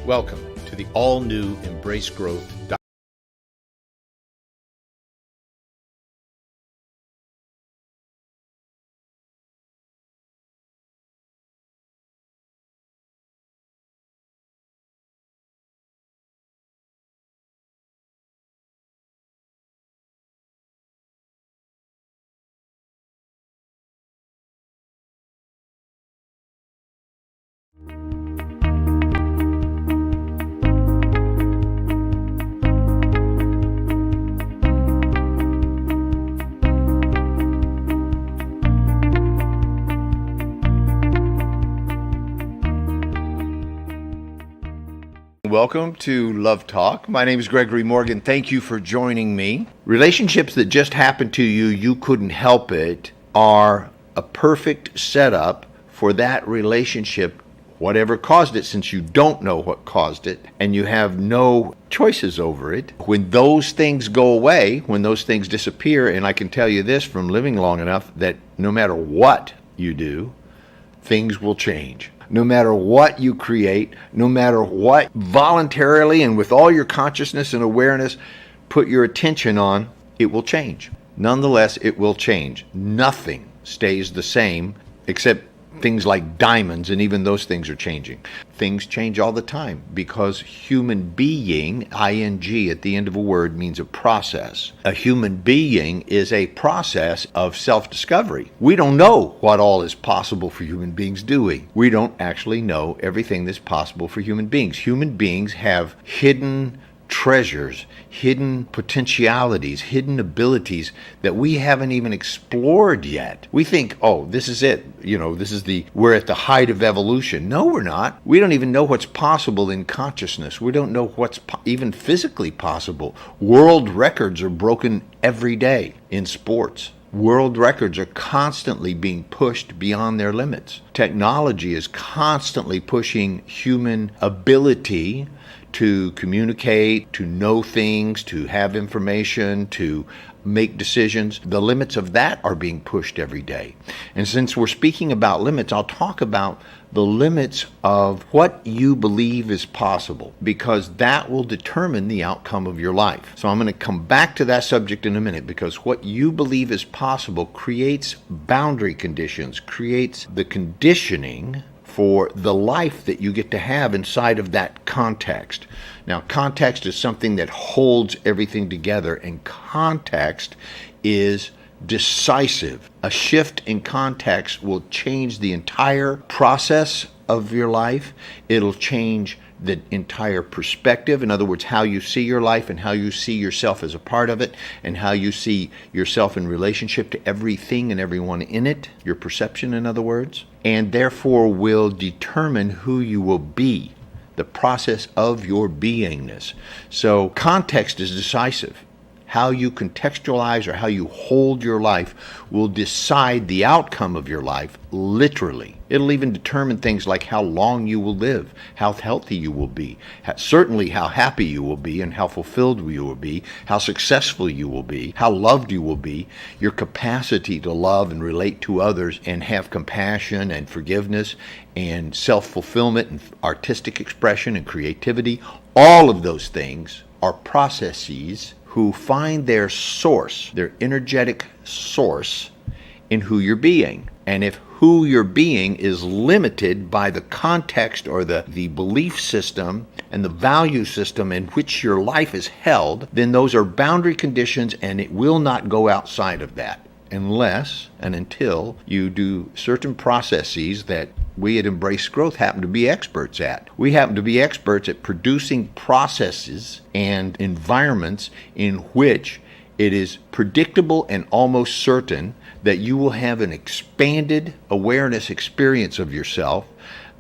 Welcome to the all-new Embrace Growth. Welcome to Love Talk. My name is Gregory Morgan. Thank you for joining me. Relationships that just happened to you, you couldn't help it, are a perfect setup for that relationship, whatever caused it, since you don't know what caused it and you have no choices over it. When those things go away, when those things disappear, and I can tell you this from living long enough, that no matter what you do, things will change. No matter what you create, no matter what voluntarily and with all your consciousness and awareness put your attention on, it will change. Nonetheless, it will change. Nothing stays the same except things like diamonds, and even those things are changing. Things change all the time because human being, ing at the end of a word, means a process. A human being is a process of self-discovery. We don't know what all is possible for human beings, do we? We don't actually know everything that's possible for human beings. Human beings have hidden treasures, hidden potentialities, hidden abilities that we haven't even explored yet. We think, oh, this is it. We're at the height of evolution. No, we're not. We don't even know what's possible in consciousness. We don't know what's even physically possible. World records are broken every day in sports. World records are constantly being pushed beyond their limits. Technology is constantly pushing human ability to communicate, to know things, to have information, to make decisions. The limits of that are being pushed every day. And since we're speaking about limits, I'll talk about the limits of what you believe is possible, because that will determine the outcome of your life. So I'm going to come back to that subject in a minute, because what you believe is possible creates boundary conditions, creates the conditioning for the life that you get to have inside of that context. Now, context is something that holds everything together, and context is decisive. A shift in context will change the entire process of your life. It'll change the entire perspective. In other words, how you see your life and how you see yourself as a part of it, and how you see yourself in relationship to everything and everyone in it, your perception, in other words, and therefore will determine who you will be, the process of your beingness. So context is decisive. How you contextualize or how you hold your life will decide the outcome of your life, literally. It'll even determine things like how long you will live, how healthy you will be, certainly how happy you will be and how fulfilled you will be, how successful you will be, how loved you will be, your capacity to love and relate to others and have compassion and forgiveness and self-fulfillment and artistic expression and creativity. All of those things are processes who find their source, their energetic source, in who you're being. And if who you're being is limited by the context or the belief system and the value system in which your life is held, then those are boundary conditions, and it will not go outside of that unless and until you do certain processes that we at Embrace Growth happen to be experts at. We happen to be experts at producing processes and environments in which it is predictable and almost certain that you will have an expanded awareness experience of yourself,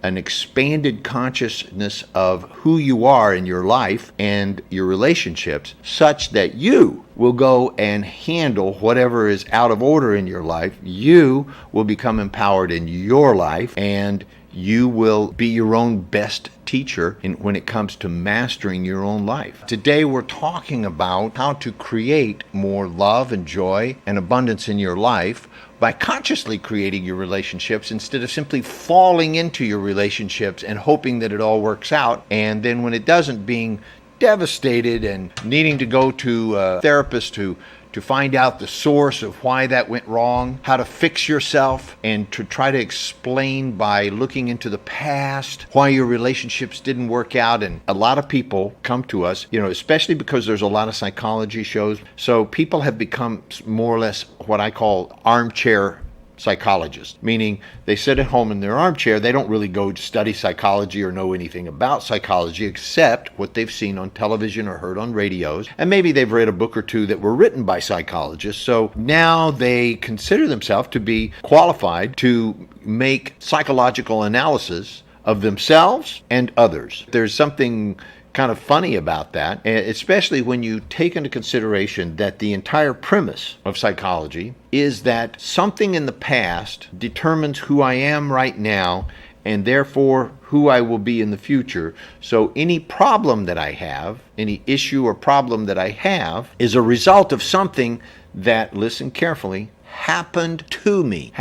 an expanded consciousness of who you are in your life and your relationships, such that you will go and handle whatever is out of order in your life. You will become empowered in your life, and you will be your own best teacher when it comes to mastering your own life. Today we're talking about how to create more love and joy and abundance in your life by consciously creating your relationships instead of simply falling into your relationships and hoping that it all works out, and then when it doesn't, being devastated and needing to go to a therapist to find out the source of why that went wrong, how to fix yourself, and to try to explain by looking into the past why your relationships didn't work out. And a lot of people come to us, especially because there's a lot of psychology shows. So people have become more or less what I call armchair psychologists, meaning they sit at home in their armchair. They don't really go to study psychology or know anything about psychology except what they've seen on television or heard on radios, and maybe they've read a book or two that were written by psychologists. So now they consider themselves to be qualified to make psychological analysis of themselves and others. There's something kind of funny about that, especially when you take into consideration that the entire premise of psychology is that something in the past determines who I am right now and therefore who I will be in the future. So any problem that I have, any issue or problem that I have, is a result of something that, listen carefully, happened to me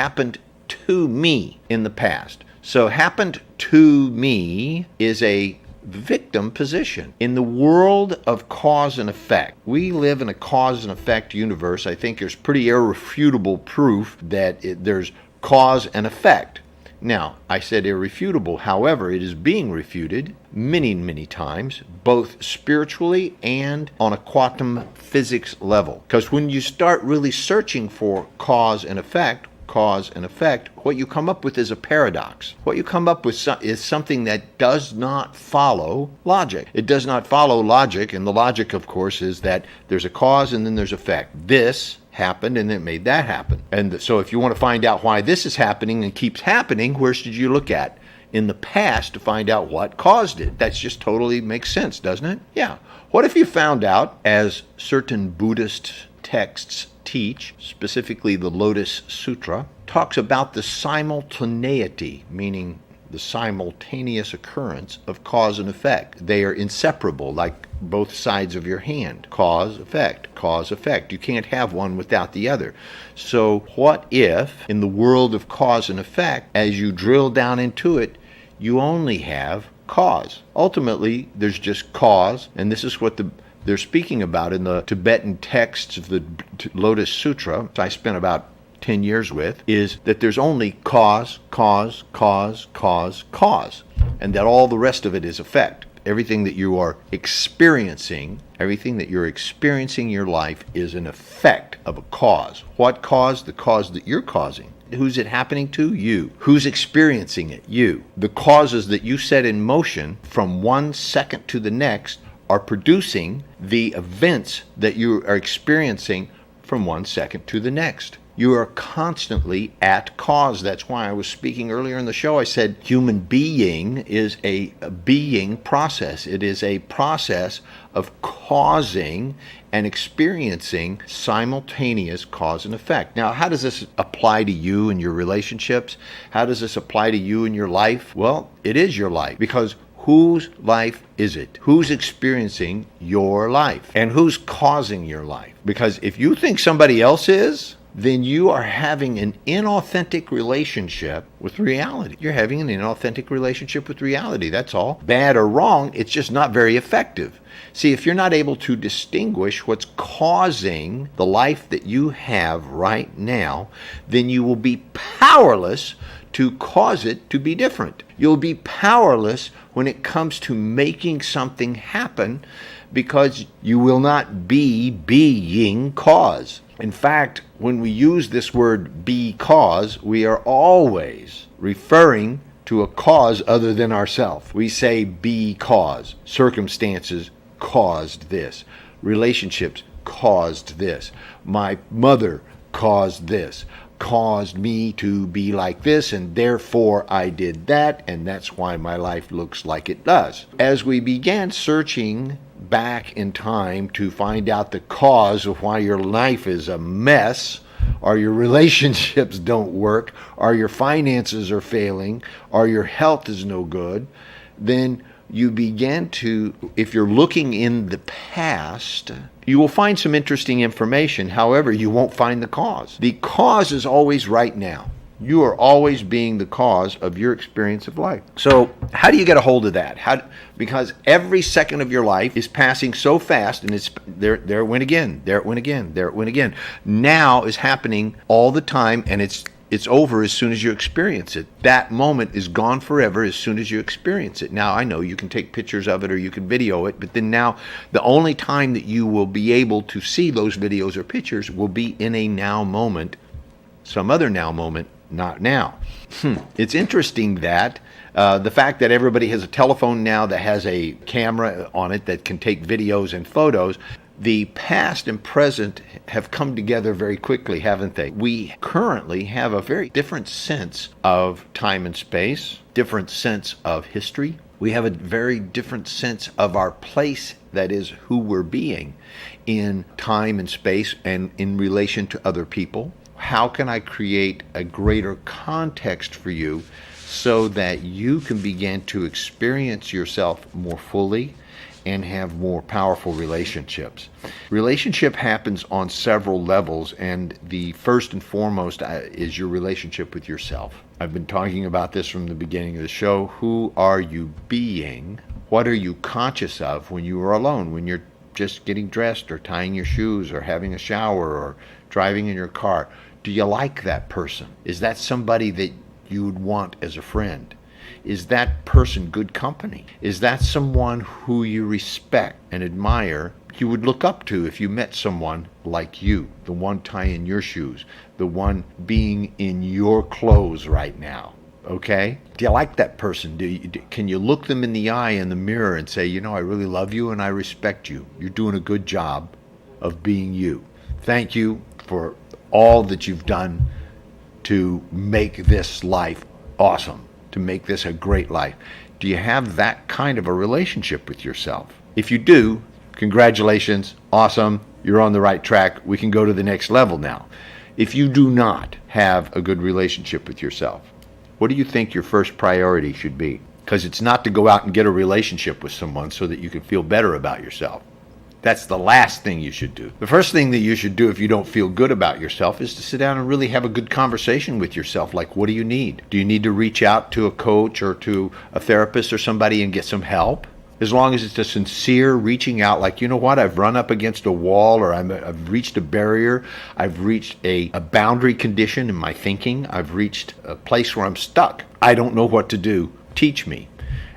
in the past. So happened to me is a victim position. In the world of cause and effect, we live in a cause and effect universe. I think there's pretty irrefutable proof that there's cause and effect. Now, I said irrefutable, however, it is being refuted many, many times, both spiritually and on a quantum physics level. Because when you start really searching for cause and effect, what you come up with is a paradox. What you come up with is something that does not follow logic. It does not follow logic, and the logic, of course, is that there's a cause and then there's effect. This happened and it made that happen. And so if you want to find out why this is happening and keeps happening, where should you look at? In the past to find out what caused it. That just totally makes sense, doesn't it? Yeah. What if you found out, as certain Buddhist texts teach, specifically the Lotus Sutra, talks about the simultaneity, meaning the simultaneous occurrence of cause and effect. They are inseparable, like both sides of your hand. Cause, effect, cause, effect. You can't have one without the other. So what if, in the world of cause and effect, as you drill down into it, you only have cause? Ultimately, there's just cause, and this is what they're speaking about in the Tibetan texts of the Lotus Sutra, I spent about 10 years with, is that there's only cause, and that all the rest of it is effect. Everything that you are experiencing, everything that you're experiencing in your life is an effect of a cause. What cause? The cause that you're causing. Who's it happening to? You. Who's experiencing it? You. The causes that you set in motion from one second to the next are producing the events that you are experiencing from one second to the next. You are constantly at cause. That's why I was speaking earlier in the show. I said human being is a being process. It is a process of causing and experiencing simultaneous cause and effect. Now, how does this apply to you and your relationships? How does this apply to you and your life? Well, it is your life, because whose life is it? Who's experiencing your life? And who's causing your life? Because if you think somebody else is, then you are having an inauthentic relationship with reality. You're having an inauthentic relationship with reality, that's all. Bad or wrong, it's just not very effective. See, if you're not able to distinguish what's causing the life that you have right now, then you will be powerless to cause it to be different. You'll be powerless when it comes to making something happen, because you will not be being cause. In fact, when we use this word be cause, we are always referring to a cause other than ourselves. We say be cause. Circumstances caused this. Relationships caused this. My mother caused this. Caused me to be like this, and therefore I did that, and that's why my life looks like it does. As we began searching back in time to find out the cause of why your life is a mess, or your relationships don't work, or your finances are failing, or your health is no good, then you begin to, if you're looking in the past, you will find some interesting information. However, you won't find the cause. The cause is always right now. You are always being the cause of your experience of life. So how do you get a hold of that? Because every second of your life is passing so fast, and it's there it went again, there it went again, there it went again. Now is happening all the time, and it's over as soon as you experience it. That moment is gone forever as soon as you experience it. Now, I know you can take pictures of it or you can video it, but then now the only time that you will be able to see those videos or pictures will be in a now moment, some other now moment, not now. It's interesting that the fact that everybody has a telephone now that has a camera on it that can take videos and photos, the past and present have come together very quickly, haven't they? We currently have a very different sense of time and space, different sense of history. We have a very different sense of our place, that is, who we're being in time and space and in relation to other people. How can I create a greater context for you so that you can begin to experience yourself more fully and have more powerful relationships? Relationship happens on several levels, and the first and foremost is your relationship with yourself. I've been talking about this from the beginning of the show. Who are you being? What are you conscious of when you are alone, when you're just getting dressed or tying your shoes or having a shower or driving in your car? Do you like that person? Is that somebody that you would want as a friend? Is that person good company? Is that someone who you respect and admire, you would look up to if you met someone like you, the one tying your shoes, the one being in your clothes right now? Okay? Do you like that person? Can you look them in the eye in the mirror and say, I really love you and I respect you. You're doing a good job of being you. Thank you for all that you've done to make this life awesome, to make this a great life. Do you have that kind of a relationship with yourself? If you do, congratulations, awesome, you're on the right track. We can go to the next level now. If you do not have a good relationship with yourself, what do you think your first priority should be? Because it's not to go out and get a relationship with someone so that you can feel better about yourself. That's the last thing you should do. The first thing that you should do if you don't feel good about yourself is to sit down and really have a good conversation with yourself. Like, what do you need? Do you need to reach out to a coach or to a therapist or somebody and get some help? As long as it's a sincere reaching out, like, you know what, I've run up against a wall, or I've reached a barrier, I've reached a boundary condition in my thinking, I've reached a place where I'm stuck. I don't know what to do. Teach me.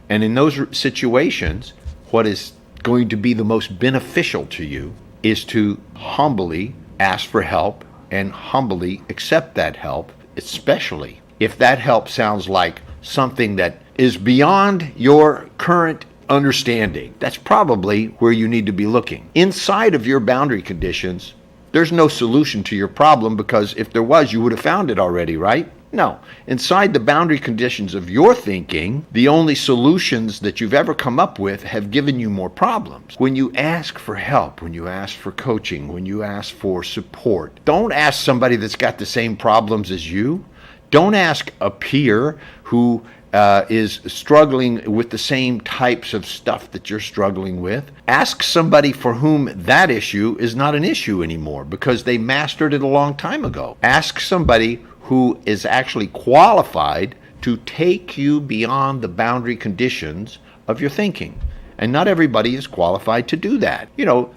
And in those situations, what is going to be the most beneficial to you is to humbly ask for help and humbly accept that help, especially if that help sounds like something that is beyond your current understanding. That's probably where you need to be looking. Inside of your boundary conditions, there's no solution to your problem, because if there was, you would have found it already, right? No. Inside the boundary conditions of your thinking, the only solutions that you've ever come up with have given you more problems. When you ask for help, when you ask for coaching, when you ask for support, don't ask somebody that's got the same problems as you. Don't ask a peer who is struggling with the same types of stuff that you're struggling with. Ask somebody for whom that issue is not an issue anymore because they mastered it a long time ago. Ask somebody who is actually qualified to take you beyond the boundary conditions of your thinking. And not everybody is qualified to do that.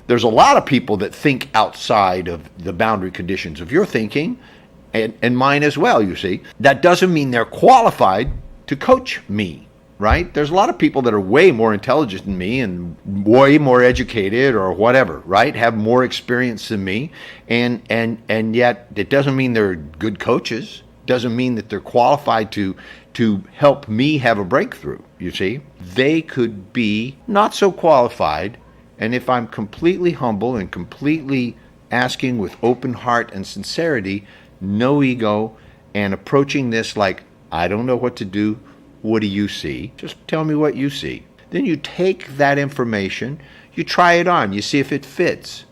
There's a lot of people that think outside of the boundary conditions of your thinking, and mine as well, you see. That doesn't mean they're qualified to coach me, right? There's a lot of people that are way more intelligent than me and way more educated or whatever, right? Have more experience than me, and yet it doesn't mean they're good coaches. Doesn't mean that they're qualified to help me have a breakthrough, you see. They could be not so qualified, and if I'm completely humble and completely asking with open heart and sincerity, no ego, and approaching this like, I don't know what to do. What do you see? Just tell me what you see. Then you take that information, you try it on, you see if it fits.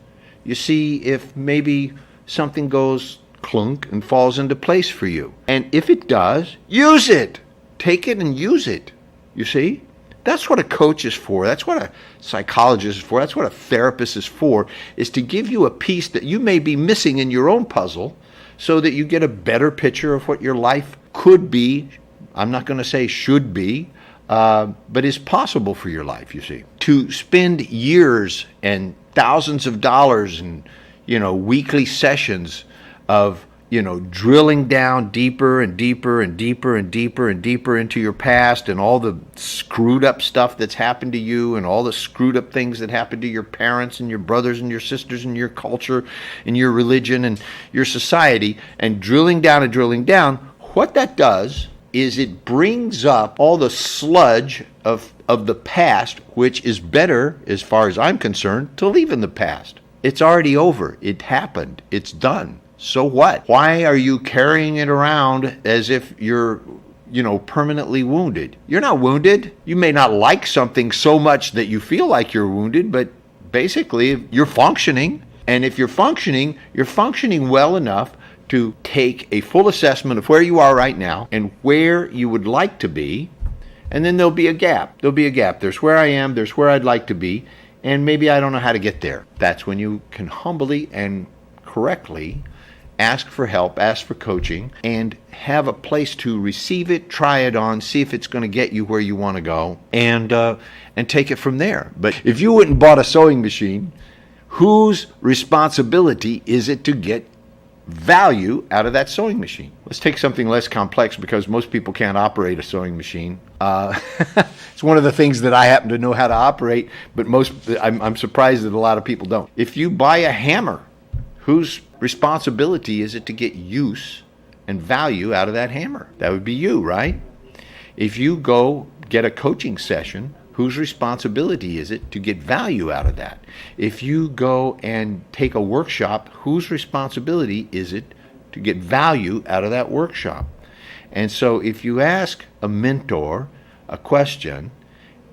You see if maybe something goes clunk and falls into place for you. And if it does, use it. Take it and use it. You see? That's what a coach is for. That's what a psychologist is for. That's what a therapist is for, is to give you a piece that you may be missing in your own puzzle so that you get a better picture of what your life could be. I'm not going to say should be, but is possible for your life, you see. To spend years and thousands of dollars and, weekly sessions of, drilling down deeper and deeper and deeper and deeper and deeper into your past and all the screwed up stuff that's happened to you and all the screwed up things that happened to your parents and your brothers and your sisters and your culture and your religion and your society, and drilling down, what that does is it brings up all the sludge of the past, which is better, as far as I'm concerned, to leave in the past. It's already over. It happened. It's done. So what? Why are you carrying it around as if you're, permanently wounded? You're not wounded. You may not like something so much that you feel like you're wounded, but basically you're functioning. And if you're functioning well enough to take a full assessment of where you are right now and where you would like to be. And then there'll be a gap. There's where I am, there's where I'd like to be, and maybe I don't know how to get there. That's when you can humbly and correctly ask for help, ask for coaching, and have a place to receive it, try it on, see if it's going to get you where you want to go, and take it from there. But if you went and bought a sewing machine, whose responsibility is it to get value out of that sewing machine? Let's take something less complex, because most people can't operate a sewing machine. It's one of the things that I happen to know how to operate, but I'm surprised that a lot of people don't. If you buy a hammer, whose responsibility is it to get use and value out of that hammer? That would be you, right? If you go get a coaching session, whose responsibility is it to get value out of that? If you go and take a workshop, whose responsibility is it to get value out of that workshop? And so if you ask a mentor a question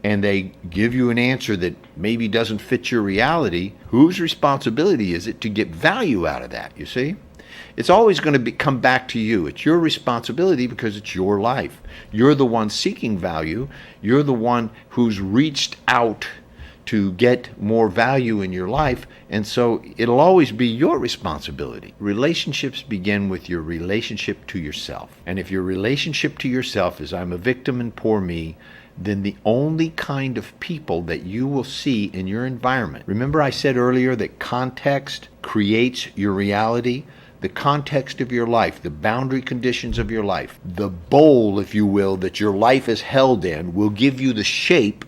and they give you an answer that maybe doesn't fit your reality, whose responsibility is it to get value out of that, you see? It's always going to come back to you. It's your responsibility because it's your life. You're the one seeking value. You're the one who's reached out to get more value in your life, and so it'll always be your responsibility. Relationships begin with your relationship to yourself. And if your relationship to yourself is I'm a victim and poor me, then the only kind of people that you will see in your environment. Remember I said earlier that context creates your reality? The context of your life, the boundary conditions of your life, the bowl, if you will, that your life is held in will give you the shape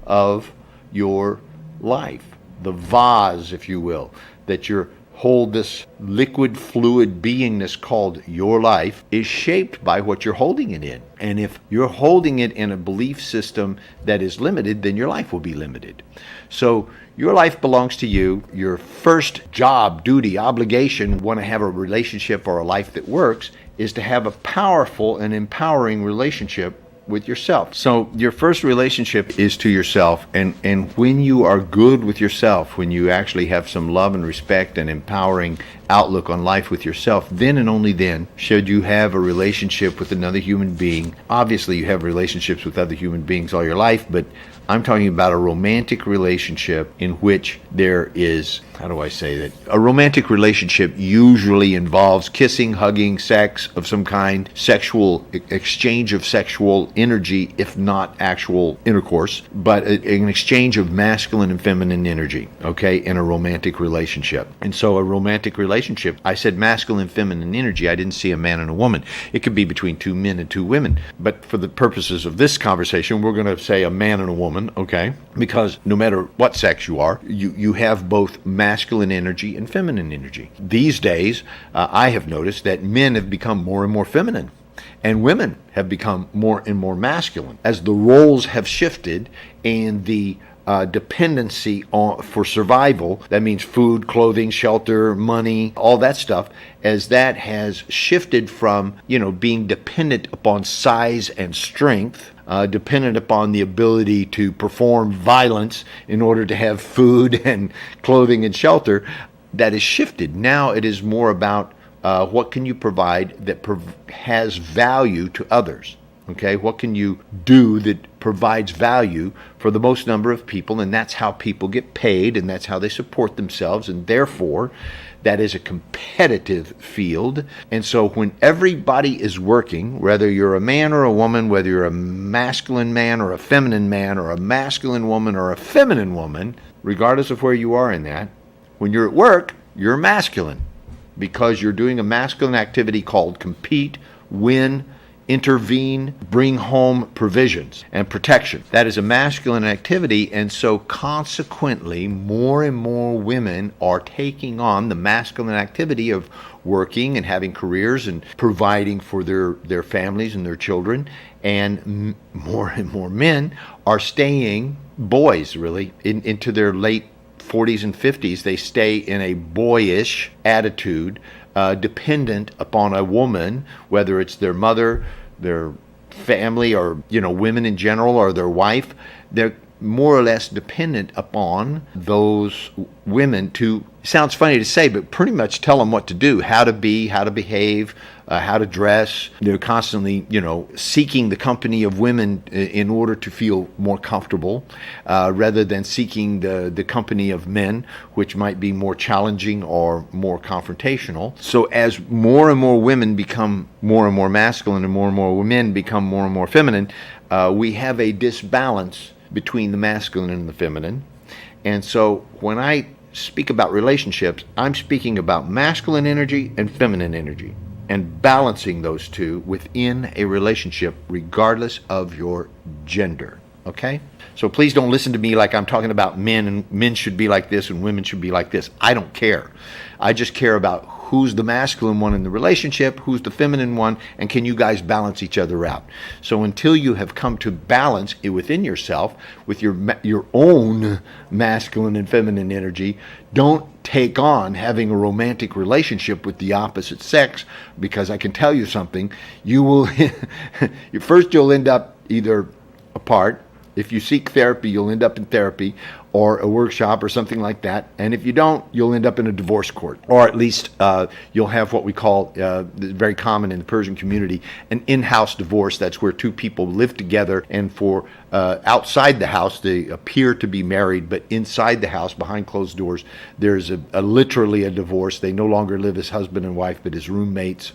of your life. The vase, if you will, that you hold this liquid fluid beingness called your life is shaped by what you're holding it in. And if you're holding it in a belief system that is limited, then your life will be limited. So your life belongs to you. Your first job, duty, obligation, want to have a relationship or a life that works, is to have a powerful and empowering relationship with yourself. So your first relationship is to yourself, and when you are good with yourself, when you actually have some love and respect and empowering outlook on life with yourself, then and only then should you have a relationship with another human being. Obviously you have relationships with other human beings all your life, but I'm talking about a romantic relationship in which there is, how do I say that? A romantic relationship usually involves kissing, hugging, sex of some kind, sexual exchange of sexual energy, if not actual intercourse, but an exchange of masculine and feminine energy, okay, in a romantic relationship. And so a romantic relationship, I said masculine and feminine energy, I didn't see a man and a woman. It could be between two men and two women. But for the purposes of this conversation, we're going to say a man and a woman, okay? Because no matter what sex you are, you have both masculine energy and feminine energy. These days, I have noticed that men have become more and more feminine, and women have become more and more masculine as the roles have shifted and the dependency for survival, that means food, clothing, shelter, money, all that stuff, as that has shifted from, being dependent upon size and strength, dependent upon the ability to perform violence in order to have food and clothing and shelter, that is shifted. Now it is more about What can you provide that has value to others? Okay, what can you do that provides value for the most number of people? And that's how people get paid, and that's how they support themselves, and therefore that is a competitive field. And so when everybody is working, whether you're a man or a woman, whether you're a masculine man or a feminine man, or a masculine woman or a feminine woman, regardless of where you are in that, when you're at work, you're masculine because you're doing a masculine activity called compete, win, intervene, bring home provisions and protection. That is a masculine activity, and so consequently, more and more women are taking on the masculine activity of working and having careers and providing for their families and their children, and more and more men are staying, boys really, into their late 40s and 50s. They stay in a boyish attitude, dependent upon a woman, whether it's their mother, their family, or women in general, or their wife. They're more or less dependent upon those women to, sounds funny to say, but pretty much tell them what to do, how to be, how to behave, how to dress. They're constantly, seeking the company of women in order to feel more comfortable, rather than seeking the company of men, which might be more challenging or more confrontational. So as more and more women become more and more masculine and more men become more and more feminine, we have a disbalance between the masculine and the feminine. And so when I speak about relationships, I'm speaking about masculine energy and feminine energy, and balancing those two within a relationship regardless of your gender. Okay? So please don't listen to me like I'm talking about men, and men should be like this and women should be like this. I don't care. I just care about who's the masculine one in the relationship, who's the feminine one, and can you guys balance each other out? So until you have come to balance it within yourself with your own masculine and feminine energy, don't take on having a romantic relationship with the opposite sex, because I can tell you something, you will first you'll end up either apart. If you seek therapy, you'll end up in therapy or a workshop or something like that. And if you don't, you'll end up in a divorce court. Or at least you'll have what we call, very common in the Persian community, an in-house divorce. That's where two people live together, and for outside the house, they appear to be married, but inside the house, behind closed doors, there's literally a divorce. They no longer live as husband and wife, but as roommates.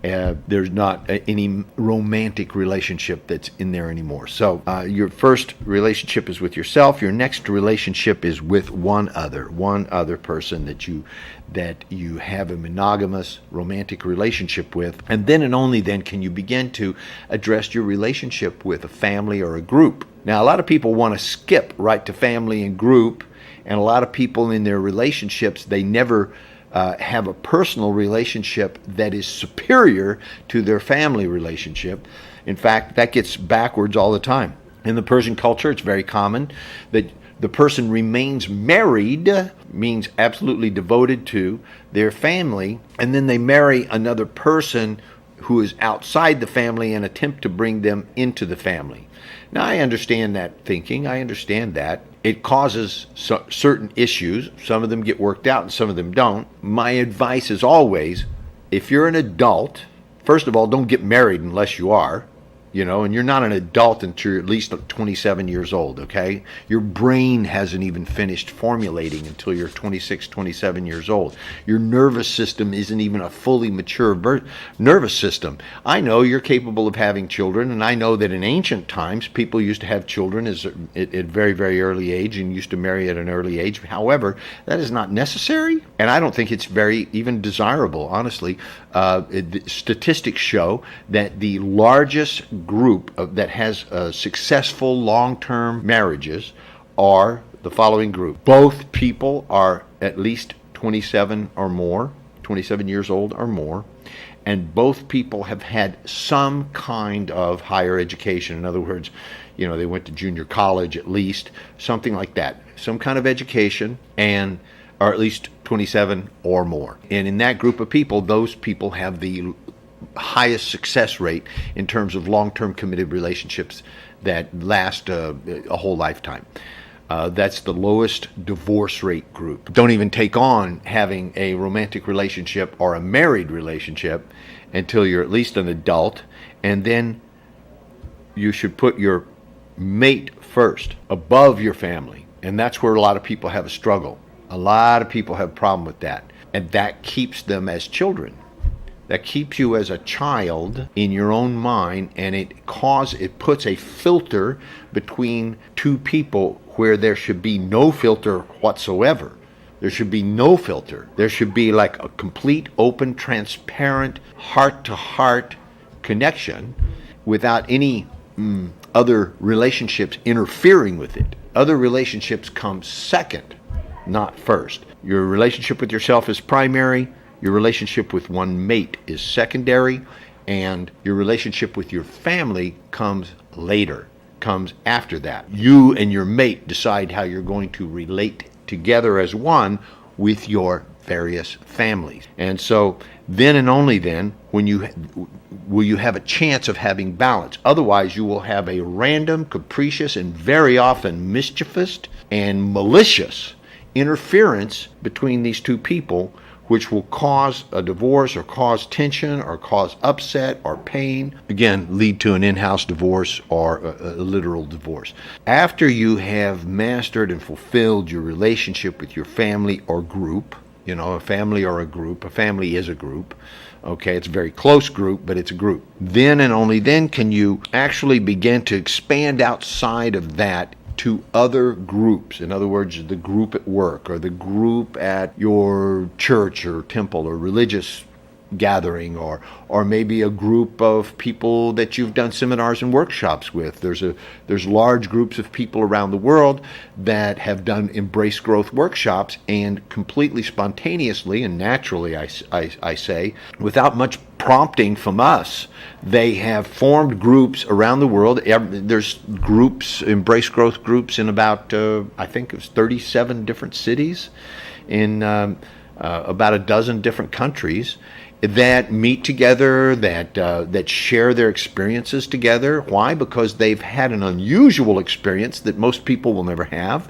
There's not any romantic relationship that's in there anymore. So your first relationship is with yourself. Your next relationship is with one other person that you have a monogamous romantic relationship with. And then and only then can you begin to address your relationship with a family or a group. Now, a lot of people want to skip right to family and group, and a lot of people in their relationships, they never have a personal relationship that is superior to their family relationship. In fact, that gets backwards all the time. In the Persian culture, it's very common that the person remains married, means absolutely devoted to their family, and then they marry another person who is outside the family and attempt to bring them into the family. Now, I understand that thinking. I understand that. It causes certain issues. Some of them get worked out and some of them don't. My advice is always, if you're an adult, first of all, don't get married unless you are. And you're not an adult until you're at least 27 years old, okay? Your brain hasn't even finished formulating until you're 26, 27 years old. Your nervous system isn't even a fully mature nervous system. I know you're capable of having children, and I know that in ancient times, people used to have children at very, very early age and used to marry at an early age. However, that is not necessary, and I don't think it's very even desirable, honestly. Statistics show that the largest group that has successful long-term marriages are the following group. Both people are at least 27 or more, 27 years old or more, and both people have had some kind of higher education. In other words, they went to junior college at least, something like that, some kind of education, and or at least 27 or more. And in that group of people, those people have the highest success rate in terms of long-term committed relationships that last a whole lifetime. That's the lowest divorce rate group. Don't even take on having a romantic relationship or a married relationship until you're at least an adult, and then you should put your mate first, above your family. And that's where a lot of people have a struggle. A lot of people have a problem with that. And that keeps them as children. That keeps you as a child in your own mind, and it puts a filter between two people where there should be no filter whatsoever. There should be no filter. There should be like a complete, open, transparent, heart-to-heart connection without any other relationships interfering with it. Other relationships come second, not first. Your relationship with yourself is primary. Your relationship with one mate is secondary, and your relationship with your family comes later, comes after that. You and your mate decide how you're going to relate together as one with your various families. And so then and only then will you have a chance of having balance. Otherwise, you will have a random, capricious, and very often mischievous and malicious interference between these two people, which will cause a divorce or cause tension or cause upset or pain. Again, lead to an in-house divorce or a literal divorce. After you have mastered and fulfilled your relationship with your family or group, a family or a group, a family is a group, okay, it's a very close group, but it's a group. Then and only then can you actually begin to expand outside of that to other groups. In other words, the group at work or the group at your church or temple or religious gathering, or maybe a group of people that you've done seminars and workshops with. There's large groups of people around the world that have done Embrace Growth workshops, and completely spontaneously and naturally, I say, without much prompting from us, they have formed groups around the world. There's groups, Embrace Growth groups, in about, I think it was 37 different cities in about a dozen different countries that meet together, that share their experiences together. Why? Because they've had an unusual experience that most people will never have.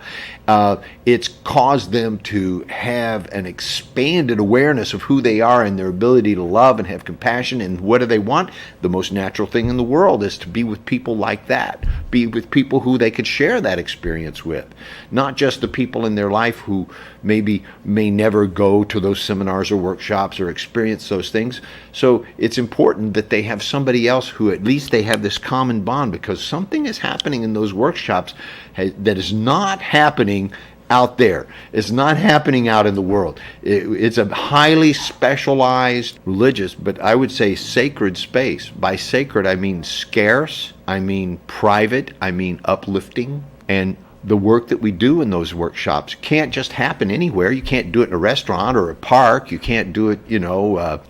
It's caused them to have an expanded awareness of who they are and their ability to love and have compassion. And what do they want? The most natural thing in the world is to be with people like that. Be with people who they could share that experience with. Not just the people in their life who maybe may never go to those seminars or workshops or experience those things. So it's important that they have somebody else who at least they have this common bond, because something is happening in those workshops that is not happening out there. It's not happening out in the world. It's a highly specialized religious, but I would say sacred space. By sacred, I mean scarce, I mean private, I mean uplifting. And the work that we do in those workshops can't just happen anywhere. You can't do it in a restaurant or a park. You can't do it,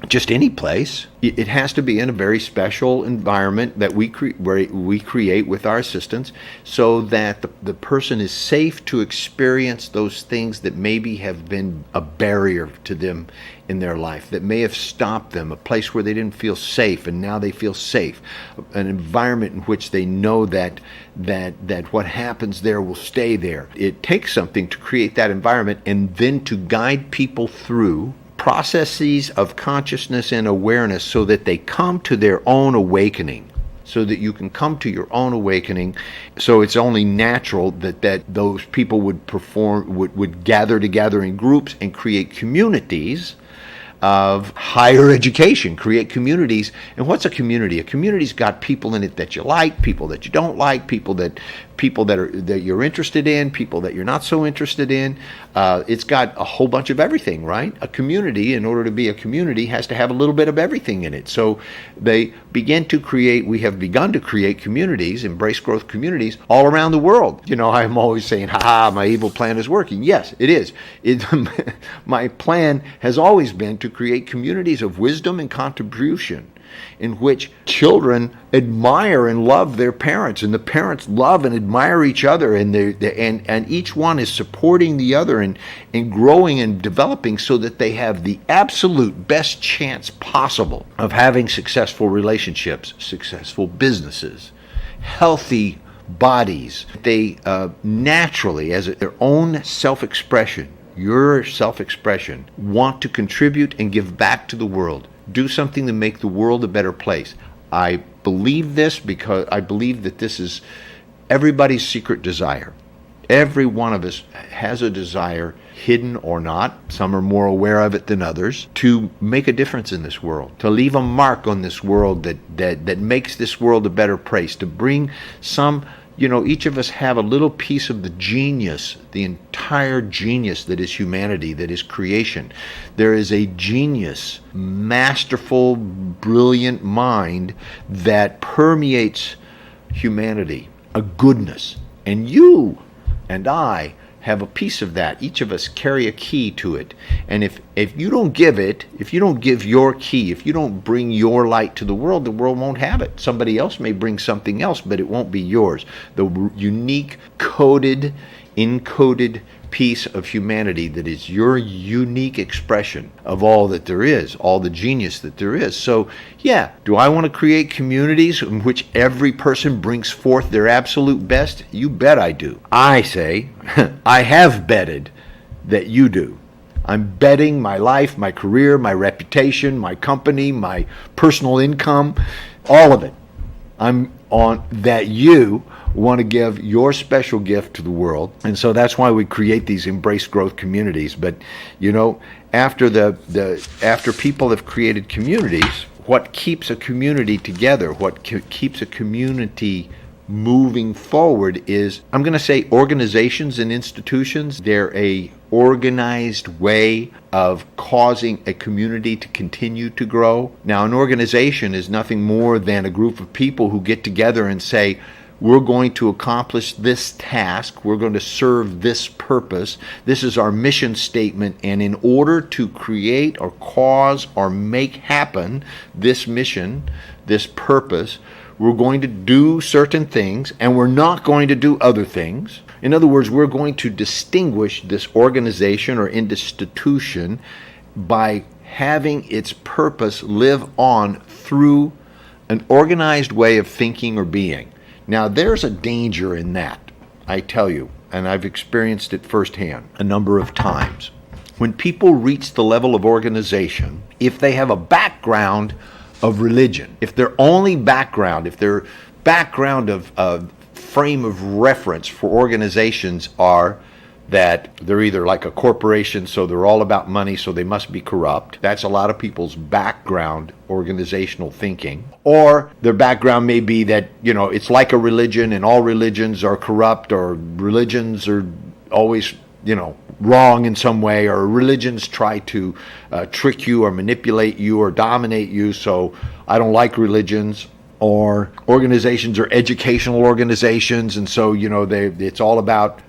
just any place. It has to be in a very special environment that we create with our assistants, so that the person is safe to experience those things that maybe have been a barrier to them in their life, that may have stopped them, a place where they didn't feel safe and now they feel safe, an environment in which they know that what happens there will stay there. It takes something to create that environment, and then to guide people through processes of consciousness and awareness so that they come to their own awakening. So that you can come to your own awakening. So it's only natural that those people would gather together in groups and create communities of higher education, create communities. And what's a community? A community's got people in it that you like, people that you don't like, people that you're interested in, people that you're not so interested in. It's got a whole bunch of everything, right? A community, in order to be a community, has to have a little bit of everything in it. So we have begun to create communities, Embrace Growth communities, all around the world. I'm always saying, my evil plan is working. Yes, it is. My plan has always been to create communities of wisdom and contribution, in which children admire and love their parents, and the parents love and admire each other, and each one is supporting the other and growing and developing, so that they have the absolute best chance possible of having successful relationships, successful businesses, healthy bodies. They naturally, as their own self-expression, your self-expression, want to contribute and give back to the world. Do something to make the world a better place. I believe this because I believe that this is everybody's secret desire. Every one of us has a desire, hidden or not, some are more aware of it than others, to make a difference in this world, to leave a mark on this world that makes this world a better place, to bring some, each of us have a little piece of the genius, the entire genius that is humanity, that is creation. There is a genius, masterful, brilliant mind that permeates humanity, a goodness. And you and I have a piece of that. Each of us carry a key to it. And if you don't give it, if you don't give your key, if you don't bring your light to the world won't have it. Somebody else may bring something else, but it won't be yours. The unique, coded, encoded piece of humanity that is your unique expression of all that there is, all the genius that there is. So, yeah, do I want to create communities in which every person brings forth their absolute best? You bet I do. I say, I have betted that you do. I'm betting my life, my career, my reputation, my company, my personal income, all of it. I'm on that you want to give your special gift to the world. And so that's why we create these embrace growth communities. But after people have created communities, what keeps a community together, what keeps a community moving forward is, I'm going to say, organizations and institutions. They're a organized way of causing a community to continue to grow. Now, an organization is nothing more than a group of people who get together and say, we're going to accomplish this task, we're going to serve this purpose, this is our mission statement, and in order to create or cause or make happen this mission, this purpose, we're going to do certain things and we're not going to do other things. In other words, we're going to distinguish this organization or institution by having its purpose live on through an organized way of thinking or being. Now, there's a danger in that, I tell you, and I've experienced it firsthand a number of times. When people reach the level of organization, if they have a background of religion, if their background of frame of reference for organizations are that they're either like a corporation, so they're all about money, so they must be corrupt. That's a lot of people's background organizational thinking. Or their background may be that, it's like a religion and all religions are corrupt, or religions are always, wrong in some way, or religions try to trick you or manipulate you or dominate you, so I don't like religions. Or organizations are educational organizations, and so it's all about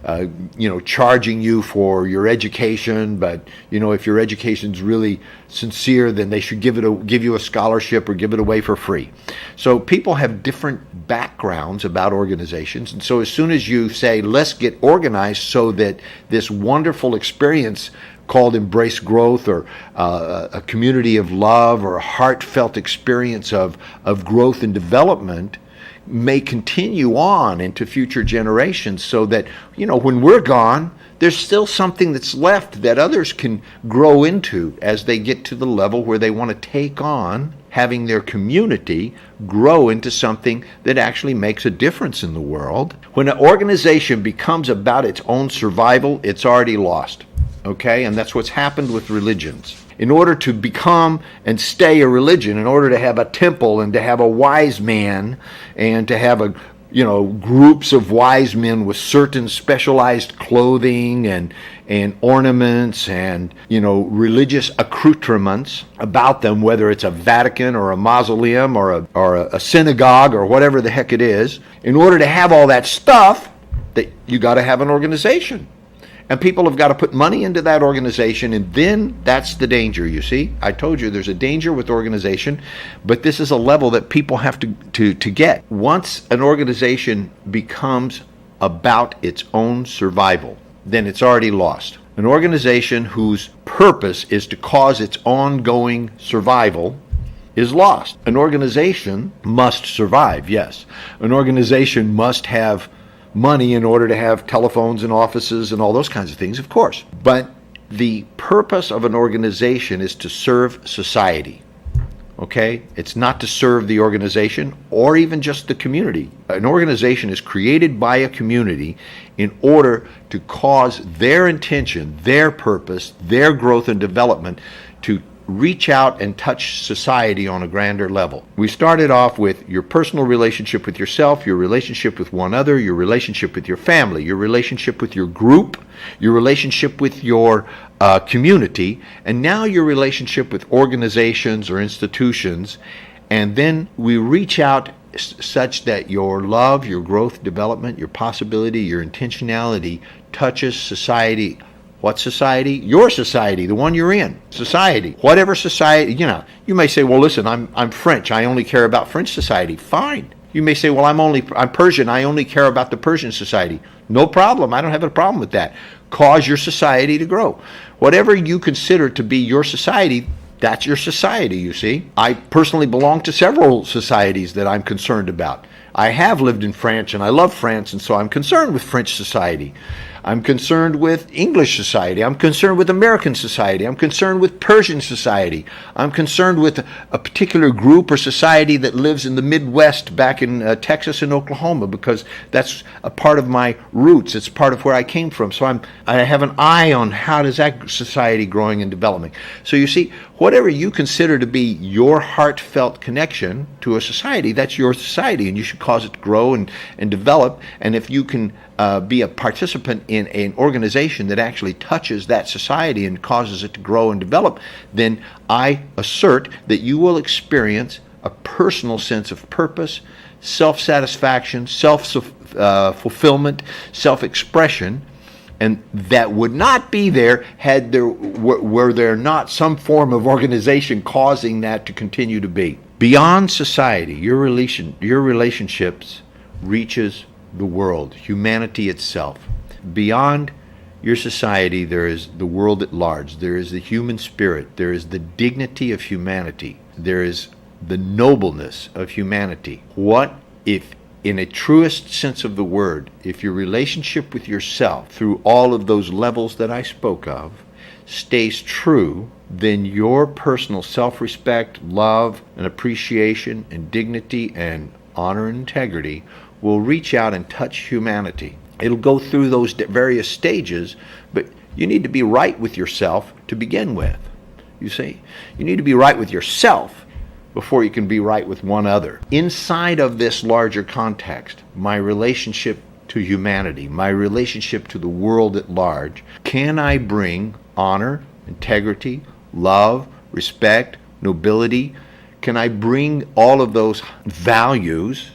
charging you for your education. But if your education's really sincere, then they should give you a scholarship or give it away for free. So people have different backgrounds about organizations, and so as soon as you say, let's get organized so that this wonderful experience called Embrace Growth, or a community of love, or a heartfelt experience of growth and development, may continue on into future generations, so that when we're gone, there's still something that's left that others can grow into as they get to the level where they want to take on having their community grow into something that actually makes a difference in the world. When an organization becomes about its own survival, it's already lost. Okay, and that's what's happened with religions. In order to become and stay a religion, in order to have a temple and to have a wise man and to have groups of wise men with certain specialized clothing and ornaments and religious accoutrements about them, whether it's a Vatican or a mausoleum or a synagogue or whatever the heck it is, in order to have all that stuff, that you got to have an organization. And people have got to put money into that organization, and then that's the danger, you see. I told you there's a danger with organization, but this is a level that people have to get. Once an organization becomes about its own survival, then it's already lost. An organization whose purpose is to cause its ongoing survival is lost. An organization must survive, yes. An organization must have money in order to have telephones and offices and all those kinds of things, of course. But the purpose of an organization is to serve society. Okay? It's not to serve the organization or even just the community. An organization is created by a community in order to cause their intention, their purpose, their growth and development to reach out and touch society on a grander level. We started off with your personal relationship with yourself, your relationship with one another, your relationship with your family, your relationship with your group, your relationship with your community, and now your relationship with organizations or institutions. And then we reach out such that your love, your growth, development, your possibility, your intentionality touches society. What society? Your society, the one you're in. Society. Whatever society, you may say, well, listen, I'm French. I only care about French society. Fine. You may say, well, I'm Persian. I only care about the Persian society. No problem. I don't have a problem with that. Cause your society to grow. Whatever you consider to be your society, that's your society, you see. I personally belong to several societies that I'm concerned about. I have lived in France and I love France, and so I'm concerned with French society. I'm concerned with English society. I'm concerned with American society. I'm concerned with Persian society. I'm concerned with a particular group or society that lives in the Midwest back in Texas and Oklahoma, because that's a part of my roots. It's part of where I came from. So I have an eye on how does that society growing and developing. So you see, whatever you consider to be your heartfelt connection to a society, that's your society, and you should cause it to grow and develop. And if you can be a participant in an organization that actually touches that society and causes it to grow and develop, then I assert that you will experience a personal sense of purpose, self-satisfaction, self-fulfillment, self-expression, and that would not be there were there not some form of organization causing that to continue to be. Beyond society, your relationships reaches the world, humanity itself. Beyond your society, there is the world at large. There is the human spirit. There is the dignity of humanity. There is the nobleness of humanity. What if, in a truest sense of the word, if your relationship with yourself through all of those levels that I spoke of stays true, then your personal self-respect, love, and appreciation, and dignity, and honor and integrity will reach out and touch humanity. It'll go through those various stages, but you need to be right with yourself to begin with. You see? You need to be right with yourself before you can be right with one other. Inside of this larger context, my relationship to humanity, my relationship to the world at large, can I bring honor, integrity, love, respect, nobility? Can I bring all of those values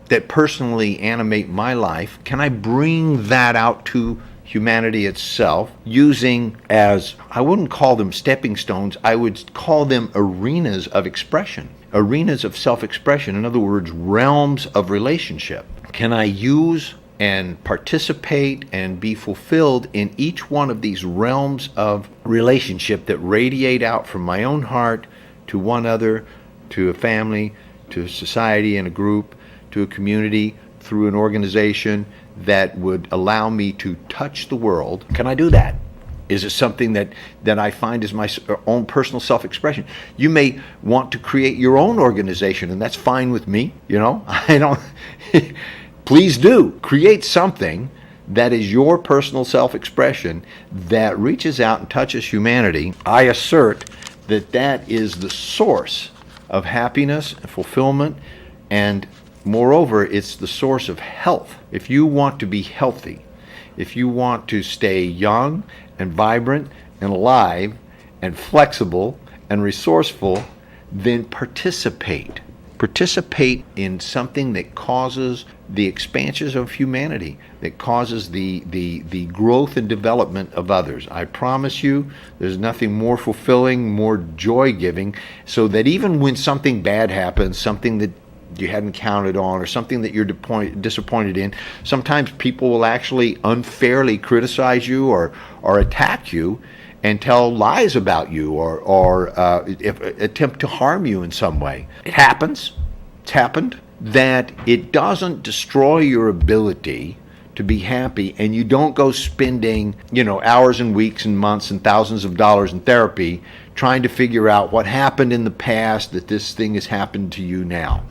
that personally animate my life? Can I bring that out to humanity itself using, as I wouldn't call them stepping stones, I would call them arenas of expression, arenas of self-expression, in other words, realms of relationship? Can I use and participate and be fulfilled in each one of these realms of relationship that radiate out from my own heart to one other, to a family, to a society and a group, to a community, through an organization that would allow me to touch the world? Can I do that? Is it something that I find is my own personal self-expression? You may want to create your own organization, and that's fine with me. I don't. Please do. Create something that is your personal self-expression that reaches out and touches humanity. I assert that that is the source of happiness and fulfillment, and moreover, it's the source of health. If you want to be healthy, if you want to stay young and vibrant and alive and flexible and resourceful, then participate. Participate in something that causes the expansions of humanity, that causes the growth and development of others. I promise you, there's nothing more fulfilling, more joy-giving, so that even when something bad happens, something that you hadn't counted on, or something that you're disappointed in, sometimes people will actually unfairly criticize you or attack you, and tell lies about you or attempt to harm you in some way. It happens. It's happened. That it doesn't destroy your ability to be happy, and you don't go spending, hours and weeks and months and thousands of dollars in therapy trying to figure out what happened in the past that this thing has happened to you now.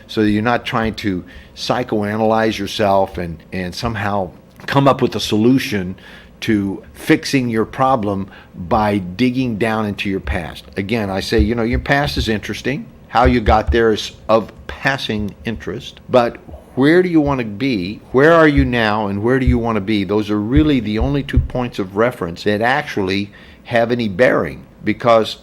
So you're not trying to psychoanalyze yourself and somehow come up with a solution to fixing your problem by digging down into your past. Again, I say, your past is interesting. How you got there is of passing interest. But where do you want to be? Where are you now and where do you want to be? Those are really the only 2 points of reference that actually have any bearing, because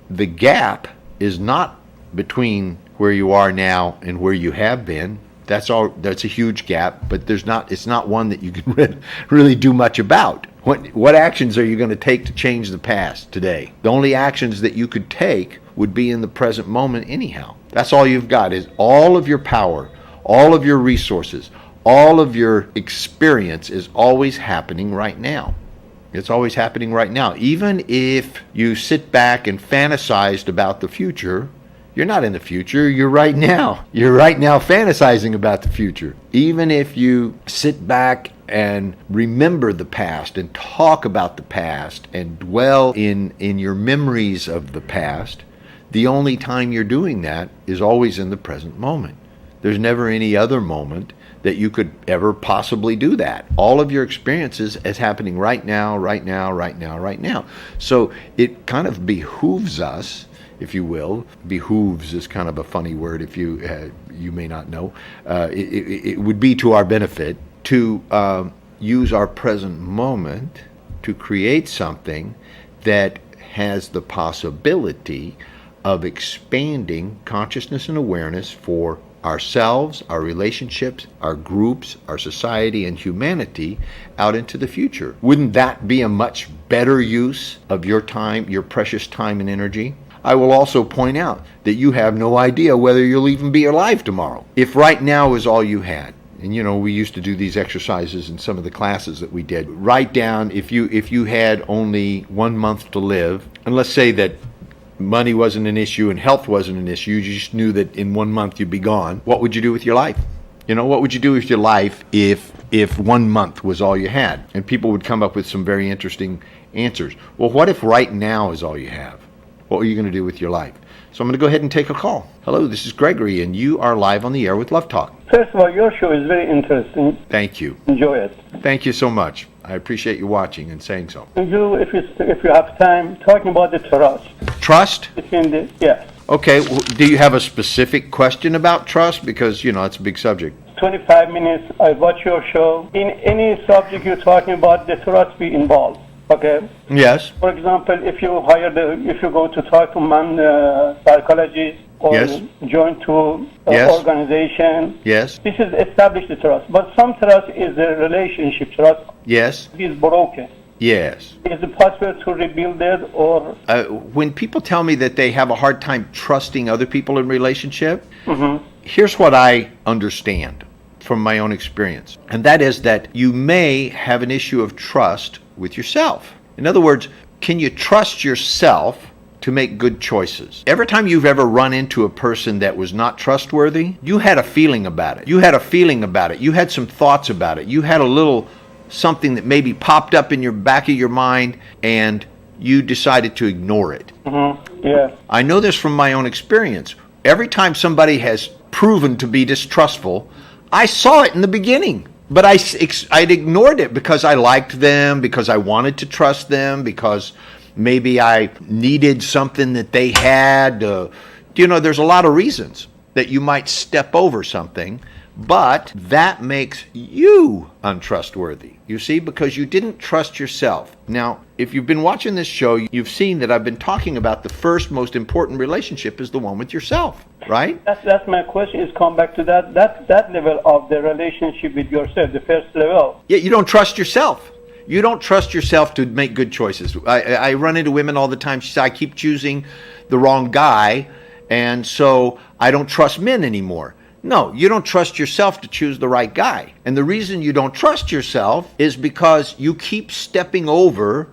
the gap is not between where you are now and where you have been. That's a huge gap, but it's not one that you can really do much about. What actions are you going to take to change the past today? The only actions that you could take would be in the present moment anyhow. That's all you've got, is all of your power, all of your resources, all of your experience is always happening right now. It's always happening right now. Even if you sit back and fantasized about the future, you're not in the future, you're right now. You're right now fantasizing about the future. Even if you sit back and remember the past and talk about the past and dwell in your memories of the past, the only time you're doing that is always in the present moment. There's never any other moment that you could ever possibly do that. All of your experiences is happening right now, right now, right now, right now. So it kind of behooves us, if you will. Behooves is kind of a funny word if you may not know. It would be to our benefit to use our present moment to create something that has the possibility of expanding consciousness and awareness for ourselves, our relationships, our groups, our society, and humanity out into the future. Wouldn't that be a much better use of your time, your precious time and energy? I will also point out that you have no idea whether you'll even be alive tomorrow. If right now is all you had, and we used to do these exercises in some of the classes that we did, write down if you had only 1 month to live, and let's say that money wasn't an issue and health wasn't an issue, you just knew that in 1 month you'd be gone, what would you do with your life? What would you do with your life if 1 month was all you had? And people would come up with some very interesting answers. Well, what if right now is all you have? What are you going to do with your life? So I'm going to go ahead and take a call. Hello, this is Gregory, and you are live on the air with Love Talk. First of all, your show is very interesting. Thank you. Enjoy it. Thank you so much. I appreciate you watching and saying so. If you have time, talking about the trust. Trust? Yes. Okay. Well, do you have a specific question about trust? Because, it's a big subject. 25 minutes, I watch your show. In any subject you're talking about, the trust be involved. Okay? Yes. For example, if you go to talk to psychologist or yes. join to yes. organization. Yes. This is establish the trust. But some trust is a relationship trust. Yes. It is broken. Yes. Is it possible to rebuild it, or? When people tell me that they have a hard time trusting other people in relationship, Mm-hmm. Here's what I understand from my own experience. And that is that you may have an issue of trust with yourself. In other words, can you trust yourself to make good choices? Every time you've ever run into a person that was not trustworthy, you had a feeling about it. You had some thoughts about it. You had a little something that maybe popped up in your back of your mind and you decided to ignore it. Mm-hmm. Yeah. I know this from my own experience. Every time somebody has proven to be distrustful, I saw it in the beginning. But I'd ignored it because I liked them, because I wanted to trust them, because maybe I needed something that they had. There's a lot of reasons that you might step over something, but that makes you untrustworthy, you see, because you didn't trust yourself. Now, if you've been watching this show, you've seen that I've been talking about the first most important relationship is the one with yourself, right? That's my question, is come back to that level of the relationship with yourself, the first level. Yeah, you don't trust yourself. You don't trust yourself to make good choices. I run into women all the time. She says, I keep choosing the wrong guy, and so I don't trust men anymore. No, you don't trust yourself to choose the right guy. And the reason you don't trust yourself is because you keep stepping over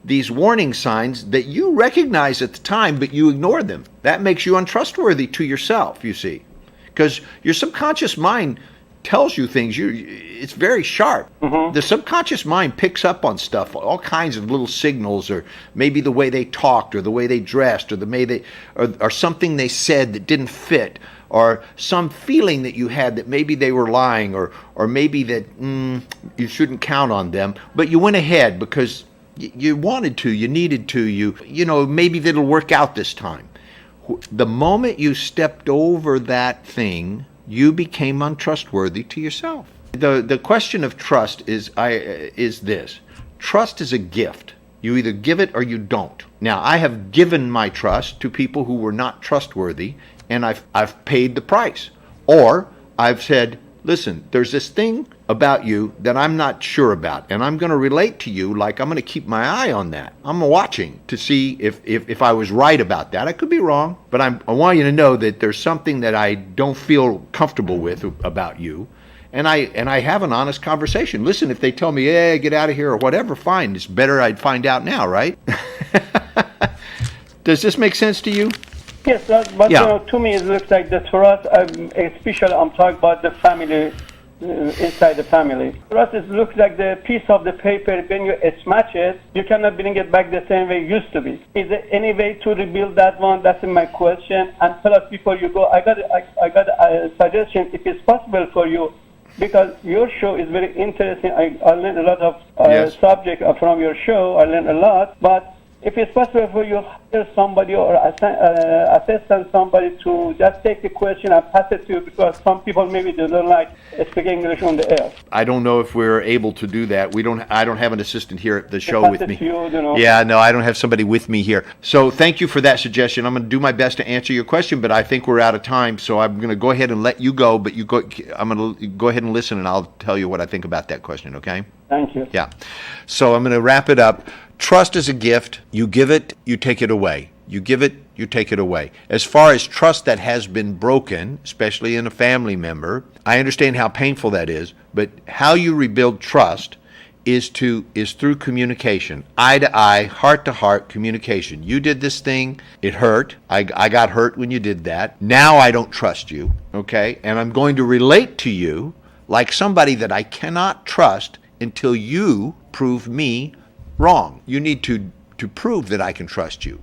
these warning signs that you recognize at the time, but you ignore them. That makes you untrustworthy to yourself, you see, because your subconscious mind tells you things. It's very sharp. The subconscious mind picks up on stuff, all kinds of little signals, or maybe the way they talked, or the way they dressed, or the way they, or something they said that didn't fit, or some feeling that you had that maybe they were lying, or maybe that you shouldn't count on them, but you went ahead because you wanted to, you needed to, you know, maybe that'll work out this time. The moment you stepped over that thing, you became untrustworthy to yourself. The question of trust is this. Trust is a gift. You either give it or you don't. Now, I have given my trust to people who were not trustworthy, and I've paid the price. Or I've said, listen, there's this thing about you that I'm not sure about, and I'm going to relate to you like I'm going to keep my eye on that. I'm watching to see if I was right about that. I could be wrong, but I want you to know that there's something that I don't feel comfortable with about you, and I have an honest conversation. Listen, if they tell me, hey, get out of here or whatever, fine. It's better I'd find out now, right? Does this make sense to you? Yes, but you know, to me it looks like that for us, especially I'm talking about the family, inside the family. For us it looks like the piece of the paper, when you smash it, you cannot bring it back the same way it used to be. Is there any way to rebuild that one? That's my question. And plus, before you go, I got a suggestion, if it's possible for you, because your show is very interesting. I learned a lot of subject from your show. I learned a lot, but if it's possible for you to hire somebody or assistant somebody to just take the question and pass it to you, because some people maybe they don't like speaking English on the air. I don't know if we're able to do that. I don't have an assistant here at the show with me. You know. Yeah, no, I don't have somebody with me here. So thank you for that suggestion. I'm going to do my best to answer your question, but I think we're out of time. So I'm going to go ahead and let you go, but I'm going to go ahead and listen, and I'll tell you what I think about that question, okay? Thank you. Yeah. So I'm going to wrap it up. Trust is a gift. You give it, you take it away. You give it, you take it away. As far as trust that has been broken, especially in a family member, I understand how painful that is, but how you rebuild trust is through communication, eye to eye, heart to heart communication. You did this thing, it hurt. I got hurt when you did that. Now I don't trust you, okay? And I'm going to relate to you like somebody that I cannot trust until you prove me wrong. You need to prove that I can trust you.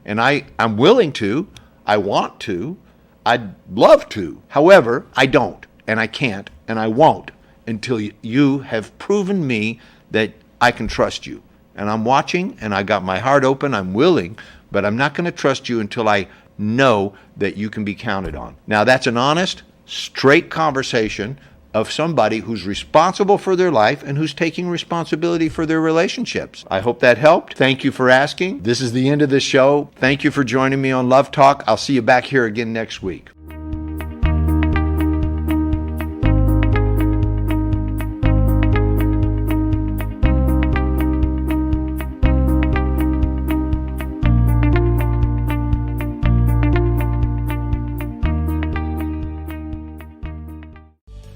And I'm willing to, I want to, I'd love to. However, I don't, and I can't, and I won't until you have proven me that I can trust you. And I'm watching, and I got my heart open, I'm willing, but I'm not going to trust you until I know that you can be counted on. Now, that's an honest, straight conversation of somebody who's responsible for their life and who's taking responsibility for their relationships. I hope that helped. Thank you for asking. This is the end of the show. Thank you for joining me on Love Talk. I'll see you back here again next week.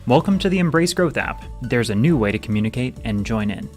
Welcome to the Embrace Growth app. There's a new way to communicate and join in.